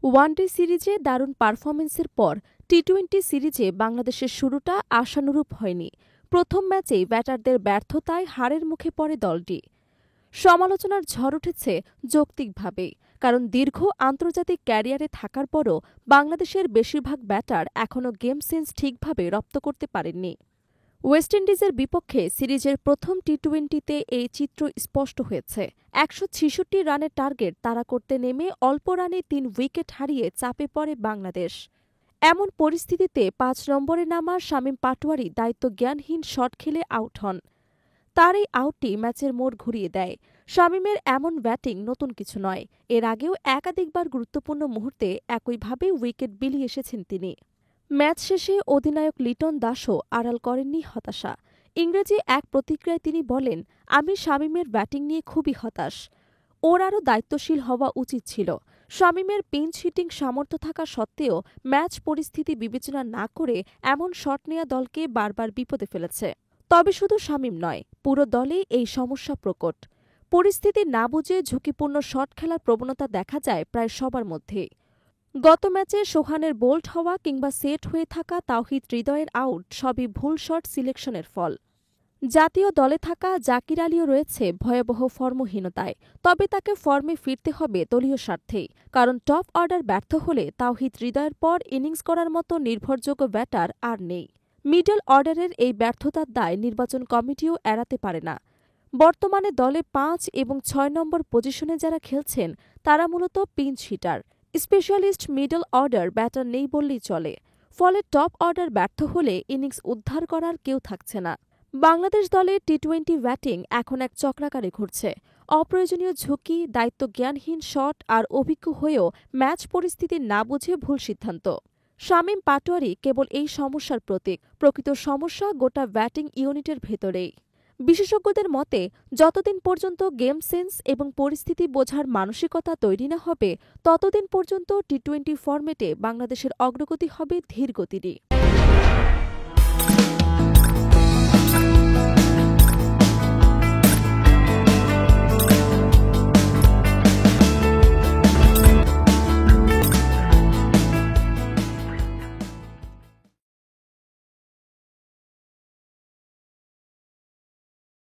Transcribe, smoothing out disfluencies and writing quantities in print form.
One day সিরিজে দারুণ পারফরম্যান্সের পর টি-২০ সিরিজে বাংলাদেশের শুরুটা আশানুরূপ হয়নি। প্রথম ম্যাচেই ব্যাটারদের ব্যর্থতায় হারের মুখে পড়ে দলটি। সমালোচনার ঝড় উঠেছে যৌক্তিকভাবেই, কারণ দীর্ঘ আন্তর্জাতিক ক্যারিয়ারে থাকার পরও বাংলাদেশের বেশিরভাগ ব্যাটার এখনও গেম সেন্স ঠিকভাবে রপ্ত করতে পারেননি। ওয়েস্ট ইন্ডিজের বিপক্ষে সিরিজের প্রথম টি-২০তে এই চিত্র স্পষ্ট হয়েছে। ১৬৬ রানের টার্গেট তাড়া করতে নেমে অল্প রানে ৩ উইকেট হারিয়ে চাপে পড়ে বাংলাদেশ। এমন পরিস্থিতিতে ৫ নম্বরে নামা শামীম পাটোয়ারি দায়িত্বজ্ঞানহীন শট খেলে আউট হন। তার এই আউটটি ম্যাচের মোড় ঘুরিয়ে দেয়। শামীমের এমন ব্যাটিং নতুন কিছু নয়, এর আগেও একাধিকবার গুরুত্বপূর্ণ মুহূর্তে একইভাবে উইকেট বিলিয়ে এসেছেন তিনি। ম্যাচ শেষে অধিনায়ক লিটন দাসও আড়াল করেননি হতাশা। ইংরেজি এক প্রতিক্রিয়ায় তিনি বলেন, আমি শামীমের ব্যাটিং নিয়ে খুবই হতাশ। ওর আরও দায়িত্বশীল হওয়া উচিত ছিল। শামীমের পিঞ্চ হিটিং সামর্থ্য থাকা সত্ত্বেও ম্যাচ পরিস্থিতি বিবেচনা না করে এমন শট নেয়া দলকে বারবার বিপদে ফেলেছে। তবে শুধু শামীম নয়, পুরো দলেই এই সমস্যা প্রকট। পরিস্থিতি না বুঝে ঝুঁকিপূর্ণ শট খেলার প্রবণতা দেখা যায় প্রায় সবার মধ্যেই। গত ম্যাচে সোহানের বোল্ড হওয়া কিংবা সেট হয়ে থাকা তাওহিদ হৃদয়ের আউট সবই ভুল শট সিলেকশনের ফল। জাতীয় দলে থাকা জাকির আলীও রয়েছে ভয়াবহ ফর্মহীনতায়, তবে তাকে ফর্মে ফিরতে হবে দলীয় স্বার্থেই, কারণ টপ অর্ডার ব্যর্থ হলে তাওহিদ হৃদয়ের পর ইনিংস করার মতো নির্ভরযোগ্য ব্যাটার আর নেই। মিডল অর্ডারের এই ব্যর্থতার দায় নির্বাচন কমিটিও এড়াতে পারে না। বর্তমানে দলে ৫ এবং ৬ নম্বর পজিশনে যারা খেলছেন তারা মূলত pinch hitter. Specialist middle order batter নেই বললেই চলে। ফলে টপ অর্ডার ব্যর্থ হলে ইনিংস উদ্ধার করার কেউ থাকছে না। বাংলাদেশ দলে টি-২০ ব্যাটিং এখন এক চক্রাকারে ঘুরছে। অপ্রয়োজনীয় ঝুঁকি, দায়িত্বজ্ঞানহীন শট আর অভিজ্ঞ হয়েও ম্যাচ পরিস্থিতি না বুঝে ভুল সিদ্ধান্ত। শামীম পাটোয়ারি কেবল এই সমস্যার প্রতীক। প্রকৃত সমস্যা গোটা ব্যাটিং ইউনিটের ভেতরেই। বিশেষজ্ঞদের মতে, যতদিন পর্যন্ত গেম সেন্স এবং পরিস্থিতি বোঝার মানসিকতা তৈরি না হবে, ততদিন পর্যন্ত টি-২০ ফরম্যাটে বাংলাদেশের অগ্রগতি হবে ধীর গতিরই।